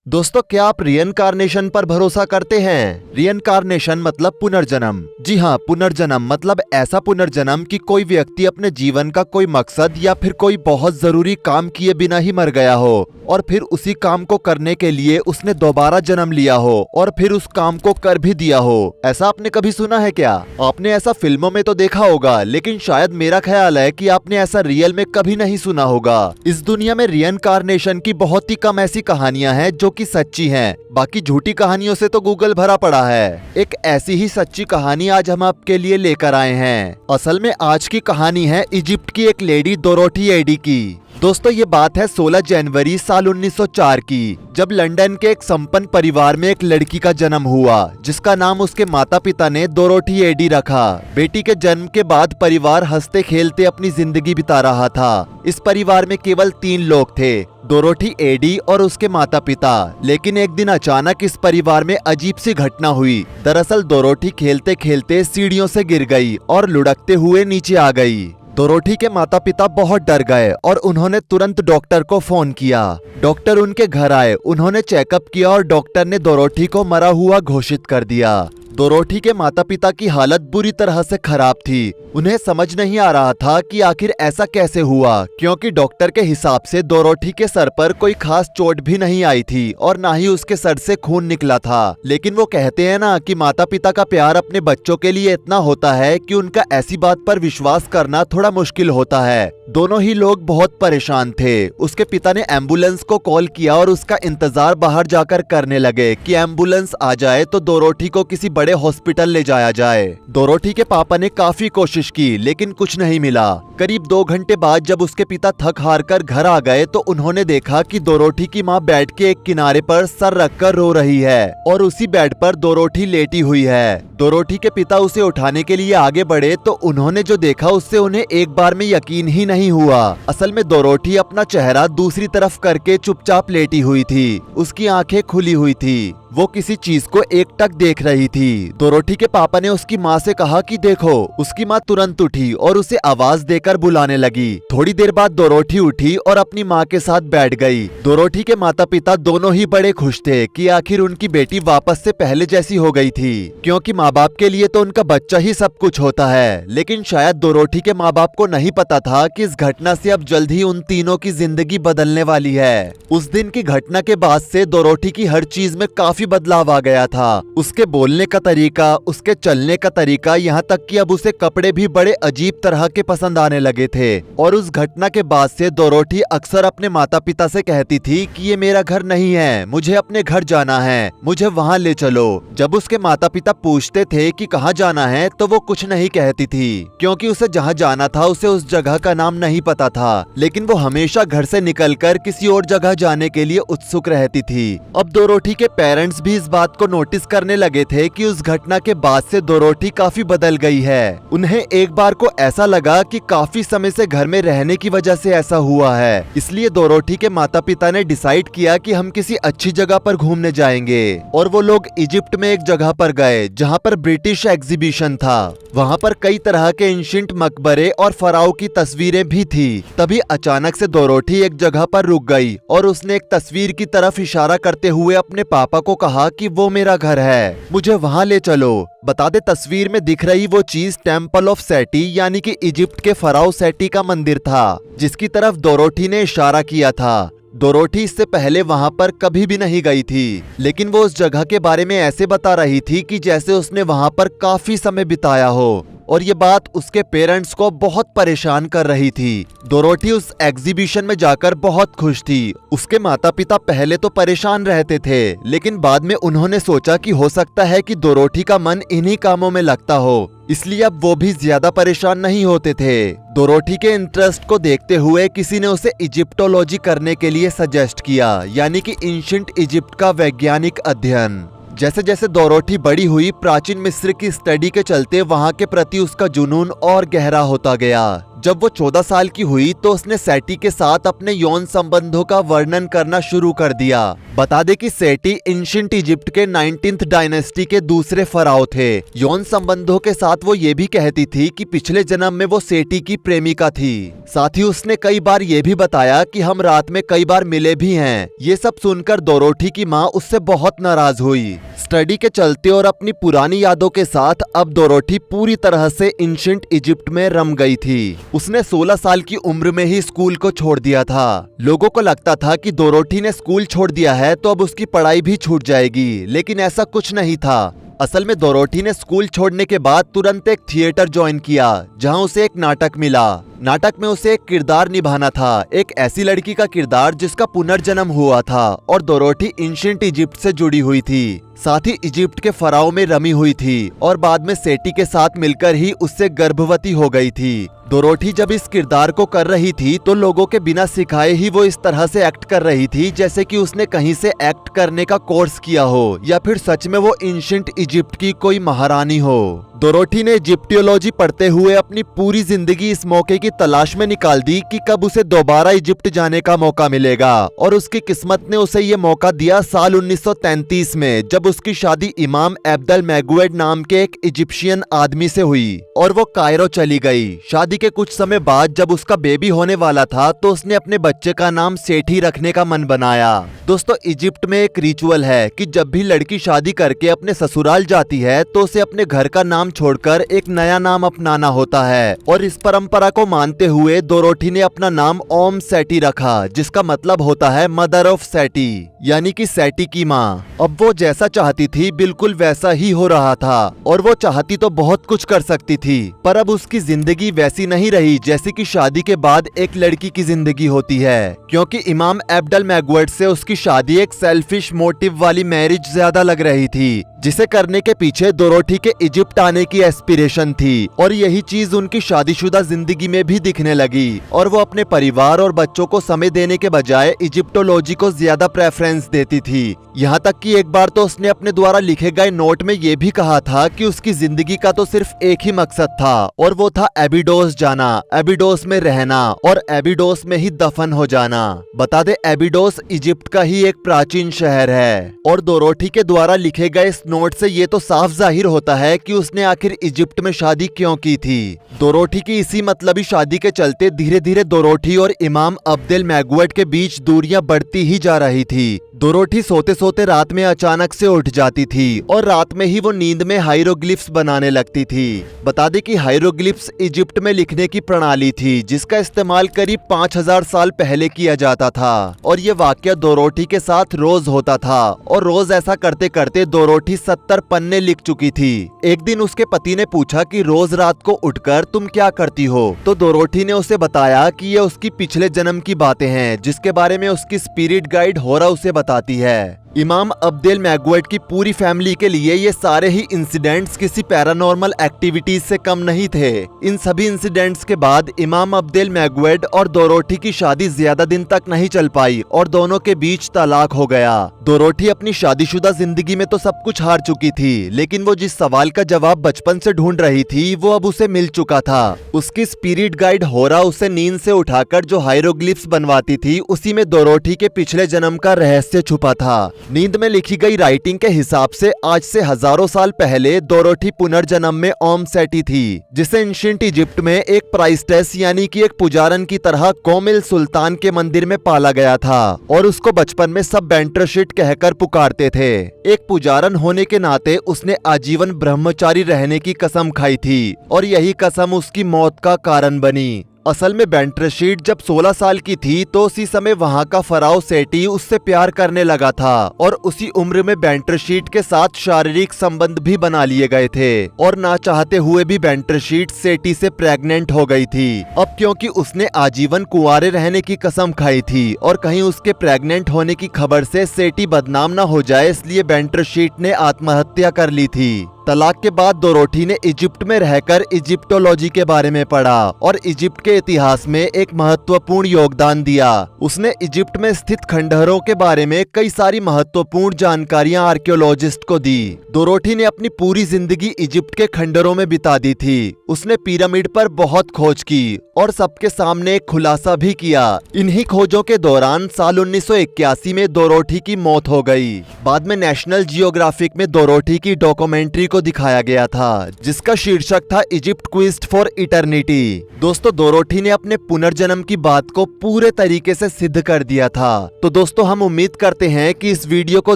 दोस्तों, क्या आप रियनकार्नेशन पर भरोसा करते हैं? रियनकार्नेशन मतलब पुनर्जन्म। जी हाँ, पुनर्जन्म मतलब ऐसा पुनर्जन्म कि कोई व्यक्ति अपने जीवन का कोई मकसद या फिर कोई बहुत जरूरी काम किए बिना ही मर गया हो और फिर उसी काम को करने के लिए उसने दोबारा जन्म लिया हो और फिर उस काम को कर भी दिया हो। ऐसा आपने कभी सुना है क्या? आपने ऐसा फिल्मों में तो देखा होगा, लेकिन शायद मेरा ख्याल है कि आपने ऐसा रियल में कभी नहीं सुना होगा। इस दुनिया में रियनकार्नेशन की बहुत ही कम ऐसी कहानियां हैं जो कि सच्ची हैं। बाकी झूठी कहानियों से तो गूगल भरा पड़ा है। एक ऐसी ही सच्ची कहानी आज हम आपके लिए लेकर आए हैं। असल में आज की कहानी है इजिप्ट की एक लेडी डोरोथी एडी की। दोस्तों, ये बात है 16 जनवरी साल 1904 की, जब लंदन के एक संपन्न परिवार में एक लड़की का जन्म हुआ जिसका नाम उसके माता पिता ने डोरोथी एडी रखा। बेटी के जन्म के बाद परिवार हंसते खेलते अपनी जिंदगी बिता रहा था। इस परिवार में केवल 3 लोग थे, डोरोथी एडी और उसके माता पिता। लेकिन एक दिन अचानक इस परिवार में अजीब सी घटना हुई। दरअसल डोरोथी खेलते खेलते सीढ़ियों से गिर गई और लुढ़कते हुए नीचे आ गई। डोरोथी के माता पिता बहुत डर गए और उन्होंने तुरंत डॉक्टर को फोन किया। डॉक्टर उनके घर आए, उन्होंने चेकअप किया और डॉक्टर ने डोरोथी को मरा हुआ घोषित कर दिया। डोरोथी के माता पिता की हालत बुरी तरह से खराब थी। उन्हें समझ नहीं आ रहा था कि आखिर ऐसा कैसे हुआ, क्योंकि डॉक्टर के हिसाब से डोरोथी के सर पर कोई खास चोट भी नहीं आई थी और ना ही उसके सर से खून निकला था। लेकिन वो कहते हैं ना कि माता पिता का प्यार अपने बच्चों के लिए इतना होता है कि उनका ऐसी बात पर विश्वास करना थोड़ा मुश्किल होता है। दोनों ही लोग बहुत परेशान थे। उसके पिता ने एम्बुलेंस को कॉल किया और उसका इंतजार बाहर जाकर करने लगे कि एम्बुलेंस आ जाए तो डोरोथी को किसी बड़े हॉस्पिटल ले जाया जाए। डोरोथी के पापा ने काफी कोशिश की, लेकिन कुछ नहीं मिला। करीब 2 घंटे बाद जब उसके पिता थक हार कर घर आ गए तो उन्होंने देखा कि डोरोथी की माँ बेड के एक किनारे पर सर रखकर रो रही है और उसी बेड पर डोरोथी लेटी हुई है। डोरोथी के पिता उसे उठाने के लिए आगे बढ़े तो उन्होंने जो देखा उससे उन्हें एक बार में यकीन ही नहीं हुआ। असल में डोरोथी अपना चेहरा दूसरी तरफ करके चुपचाप लेटी हुई थी। उसकी आंखें खुली हुई थी। वो किसी चीज को एकटक देख रही थी। डोरोथी के पापा ने उसकी माँ से कहा कि देखो। उसकी माँ तुरंत उठी और उसे आवाज देकर बुलाने लगी। थोड़ी देर बाद डोरोथी उठी और अपनी माँ के साथ बैठ गई। डोरोथी के माता पिता दोनों ही बड़े खुश थे कि आखिर उनकी बेटी वापस से पहले जैसी हो गई थी, क्योंकि माँ बाप के लिए तो उनका बच्चा ही सब कुछ होता है। लेकिन शायद डोरोथी के माँ बाप को नहीं पता था कि इस घटना से अब जल्द ही उन तीनों की जिंदगी बदलने वाली है। उस दिन की घटना के बाद से डोरोथी की हर चीज में काफी बदलाव आ गया था। उसके बोलने का तरीका, उसके चलने का तरीका, यहाँ तक कि अब उसे कपड़े भी बड़े अजीब तरह के पसंद आने लगे थे। और उस घटना के बाद से डोरोथी अक्सर अपने माता पिता से कहती थी कि ये मेरा घर नहीं है, मुझे अपने घर जाना है, मुझे वहाँ ले चलो। जब उसके माता पिता पूछते थे कि कहाँ जाना है तो वो कुछ नहीं कहती थी, क्योंकि उसे जहाँ जाना था उसे उस जगह का नाम नहीं पता था। लेकिन वो हमेशा घर से निकलकर किसी और जगह जाने के लिए उत्सुक रहती थी। अब डोरोथी के पेरेंट्स भी इस बात को नोटिस करने लगे थे कि उस घटना के बाद से डोरोथी काफी बदल गई है। उन्हें एक बार को ऐसा लगा कि काफी समय से घर में रहने की वजह से ऐसा हुआ है। इसलिए डोरोथी के माता पिता ने डिसाइड किया कि हम किसी अच्छी जगह पर घूमने जाएंगे और वो लोग इजिप्ट में एक जगह पर गए जहाँ पर ब्रिटिश एग्जीबिशन था। वहाँ पर कई तरह के एंशिएंट मकबरे और फराओ की तस्वीरें भी थी। तभी अचानक से डोरोथी एक जगह पर रुक गई और उसने एक तस्वीर की तरफ इशारा करते हुए अपने पापा को कहा कि वो मेरा घर है, मुझे वहाँ ले चलो। बता दे, तस्वीर में दिख रही वो चीज टेम्पल ऑफ सेटी यानी कि इजिप्ट के फराओ सेटी का मंदिर था, जिसकी तरफ डोरोथी ने इशारा किया था। डोरोथी इससे पहले वहां पर कभी भी नहीं गई थी, लेकिन वो उस जगह के बारे में ऐसे बता रही थी कि जैसे उसने वहां पर काफी समय बिताया हो, और ये बात उसके पेरेंट्स को बहुत परेशान कर रही थी। डोरोथी उस एग्जीबिशन में जाकर बहुत खुश थी। उसके माता पिता पहले तो परेशान रहते थे, लेकिन बाद में उन्होंने सोचा कि हो सकता है कि डोरोथी का मन इन्हीं कामों में लगता हो, इसलिए अब वो भी ज्यादा परेशान नहीं होते थे। डोरोथी के इंटरेस्ट को देखते हुए किसी ने उसे इजिप्टोलॉजी करने के लिए सजेस्ट किया, यानी कि एंशिएंट इजिप्ट का वैज्ञानिक अध्ययन। जैसे जैसे डोरोथी बड़ी हुई, प्राचीन मिस्र की स्टडी के चलते वहाँ के प्रति उसका जुनून और गहरा होता गया। जब वो 14 साल की हुई तो उसने सेटी के साथ अपने यौन संबंधों का वर्णन करना शुरू कर दिया। बता दे कि सेटी एंशिएंट इजिप्ट के 19th डायनेस्टी के दूसरे फराओ थे। यौन संबंधों के साथ वो ये भी कहती थी कि पिछले जन्म में वो सेटी की प्रेमिका थी। साथ ही उसने कई बार ये भी बताया कि हम रात में कई बार मिले भी हैं। ये सब सुनकर डोरोथी की माँ उससे बहुत नाराज हुई। स्टडी के चलते और अपनी पुरानी यादों के साथ अब डोरोथी पूरी तरह से एंशिएंट इजिप्ट में रम गई थी। उसने 16 साल की उम्र में ही स्कूल को छोड़ दिया था। लोगों को लगता था कि डोरोथी ने स्कूल छोड़ दिया है तो अब उसकी पढ़ाई भी छूट जाएगी, लेकिन ऐसा कुछ नहीं था। असल में डोरोथी ने स्कूल छोड़ने के बाद तुरंत एक थिएटर ज्वाइन किया, जहां उसे एक नाटक मिला। नाटक में उसे एक किरदार निभाना था, एक ऐसी लड़की का किरदार जिसका पुनर्जन्म हुआ था और डोरोथी एंशिएंट इजिप्ट से जुड़ी हुई थी, साथ ही इजिप्ट के फराओ में रमी हुई थी और बाद में सेटी के साथ मिलकर ही उससे गर्भवती हो गई थी। डोरोथी जब इस किरदार को कर रही थी तो लोगों के बिना सिखाए ही वो इस तरह से एक्ट कर रही थी जैसे कि उसने कहीं से एक्ट करने का कोर्स किया हो या फिर सच में वो एंशिएंट इजिप्ट की कोई महारानी हो। डोरोथी ने इजिप्टियोलॉजी पढ़ते हुए अपनी पूरी जिंदगी इस मौके की तलाश में निकाल दी कि कब उसे दोबारा इजिप्ट जाने का मौका मिलेगा, और उसकी किस्मत ने उसे ये मौका दिया साल 1933 में, जब उसकी शादी इमाम अब्देल मैगुएड नाम के एक इजिप्शियन आदमी से हुई और वो कायरो चली गई। शादी के कुछ समय बाद जब उसका बेबी होने वाला था तो उसने अपने बच्चे का नाम सेठी रखने का मन बनाया। दोस्तों, इजिप्ट में एक रिचुअल है कि जब भी लड़की शादी करके अपने ससुराल जाती है तो उसे अपने घर का नाम छोड़कर एक नया नाम अपनाना होता है, और इस परंपरा को मानते हुए डोरोथी ने अपना नाम ओम सेटी रखा, जिसका मतलब होता है मदर ऑफ सेटी, यानी कि सेटी की माँ। अब वो जैसा चाहती थी बिल्कुल वैसा ही हो रहा था, और वो चाहती तो बहुत कुछ कर सकती थी, पर अब उसकी जिंदगी वैसी नहीं रही जैसे कि शादी के बाद एक लड़की की जिंदगी होती है, क्योंकि इमाम अब्देल मैगुएड से उसकी शादी एक सेल्फिश मोटिव वाली मैरिज ज्यादा लग रही थी, जिसे करने के पीछे डोरोथी के इजिप्ट आने की एस्पिरेशन थी, और यही चीज उनकी शादीशुदा जिंदगी में भी दिखने लगी, और वो अपने परिवार और बच्चों को समय देने के बजाय इजिप्टोलॉजी को ज्यादा प्रेफरेंस देती थी। यहाँ तक कि एक बार तो उसने अपने द्वारा लिखे गए नोट में ये भी कहा था कि उसकी जिंदगी का तो सिर्फ एक ही मकसद था, और वो था एबिडोस जाना, एबिडोस में रहना और एबिडोस में ही दफन हो जाना। बता दे, एबिडोस इजिप्ट का ही एक प्राचीन शहर है, और डोरोथी के द्वारा लिखे गए इस नोट से ये तो साफ जाहिर होता है कि उसने आखिर इजिप्ट में शादी क्यों की थी। डोरोथी की इसी मतलबी शादी के चलते धीरे धीरे डोरोथी और इमाम अब्देल मैगुएड के बीच दूरियां बढ़ती ही जा रही थी। डोरोथी सोते सोते रात में अचानक से उठ जाती थी और रात में ही वो नींद में हाइरोग्लिफ्स बनाने लगती थी। बता दें कि हाइरोग्लिफ्स इजिप्ट में लिखने की प्रणाली थी जिसका इस्तेमाल करीब 5000 साल पहले किया जाता था, और ये वाकया डोरोथी के साथ रोज होता था, और रोज ऐसा करते करते डोरोथी 70 पन्ने लिख चुकी थी। एक दिन उसके पति ने पूछा कि रोज रात को उठकर तुम क्या करती हो, तो डोरोथी ने उसे बताया कि ये उसकी पिछले जन्म की बातें हैं जिसके बारे में उसकी स्पिरिट गाइड होरा उसे बताती है। इमाम अब्देल मैगुएड की पूरी फैमिली के लिए ये सारे ही इंसिडेंट्स किसी पैरानॉर्मल एक्टिविटीज से कम नहीं थे। इन सभी इंसिडेंट्स के बाद इमाम अब्देल मैगुएड और डोरोथी की शादी ज्यादा दिन तक नहीं चल पाई और दोनों के बीच तलाक हो गया। डोरोथी अपनी शादीशुदा जिंदगी में तो सब कुछ हार चुकी थी, लेकिन वो जिस सवाल का जवाब बचपन से ढूंढ रही थी वो अब उसे मिल चुका था। उसकी स्पिरिट गाइड होरा उसे नींद से उठाकर जो हाइरोग्लिफ्स बनवाती थी उसी में डोरोथी के पिछले जन्म का रहस्य छुपा था। नींद में लिखी गई राइटिंग के हिसाब से आज से हजारों साल पहले डोरोथी पुनर्जन्म में ओम सेटी थी, जिसे एंशिएंट इजिप्ट में एक प्राइस्टेस यानी कि एक पुजारन की तरह कोमिल सुल्तान के मंदिर में पाला गया था, और उसको बचपन में सब बेंटरशिट कहकर पुकारते थे। एक पुजारन होने के नाते उसने आजीवन ब्रह्मचारी रहने की कसम खाई थी, और यही कसम उसकी मौत का कारण बनी। असल में बेंटरशीट जब 16 साल की थी तो उसी समय वहाँ का फराओ सेटी उससे प्यार करने लगा था, और उसी उम्र में बेंटरशीट के साथ शारीरिक संबंध भी बना लिए गए थे, और ना चाहते हुए भी बेंटरशीट सेटी से प्रेग्नेंट हो गई थी। अब क्योंकि उसने आजीवन कुंवारे रहने की कसम खाई थी और कहीं उसके प्रेग्नेंट होने की खबर से सेटी बदनाम न हो जाए, इसलिए बेंटरशीट ने आत्महत्या कर ली थी। तलाक के बाद डोरोथी ने इजिप्ट में रहकर इजिप्टोलॉजी के बारे में पढ़ा और इजिप्ट के इतिहास में एक महत्वपूर्ण योगदान दिया। उसने इजिप्ट में स्थित खंडहरों के बारे में कई सारी महत्वपूर्ण जानकारियां आर्कियोलॉजिस्ट को दी। डोरोथी ने अपनी पूरी जिंदगी इजिप्ट के खंडहरों में बिता दी थी। उसने पिरामिड पर बहुत खोज की और सबके सामने एक खुलासा भी किया। इन्हीं खोजों के दौरान साल 1981 में डोरोथी की मौत हो गई। बाद में नेशनल जियोग्राफिक में डोरोथी की डॉक्यूमेंट्री को दिखाया गया था जिसका शीर्षक था इजिप्ट क्वेस्ट फॉर इटर्निटी। दोस्तों, डोरोथी ने अपने पुनर्जन्म की बात को पूरे तरीके से सिद्ध कर दिया था। तो दोस्तों, हम उम्मीद करते हैं कि इस वीडियो को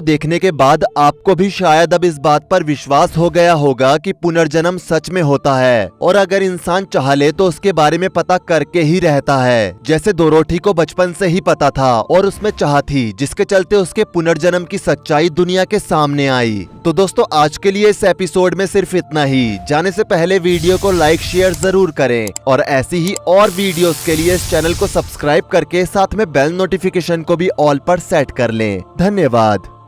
देखने के बाद आपको भी शायद अब इस बात पर विश्वास हो गया होगा कि पुनर्जन्म सच में होता है और अगर इंसान चाह ले तो उसके बारे में पता करके ही रहता है। जैसे डोरोथी को बचपन से ही पता था और उसमें चाह थी, जिसके चलते उसके पुनर्जन्म की सच्चाई दुनिया के सामने आई। तो दोस्तों, आज के लिए इस एपिसोड में सिर्फ इतना ही। जाने से पहले वीडियो को लाइक शेयर जरूर करें और ऐसी ही और वीडियोस के लिए इस चैनल को सब्सक्राइब करके साथ में बेल नोटिफिकेशन को भी ऑल पर सेट कर लें। धन्यवाद।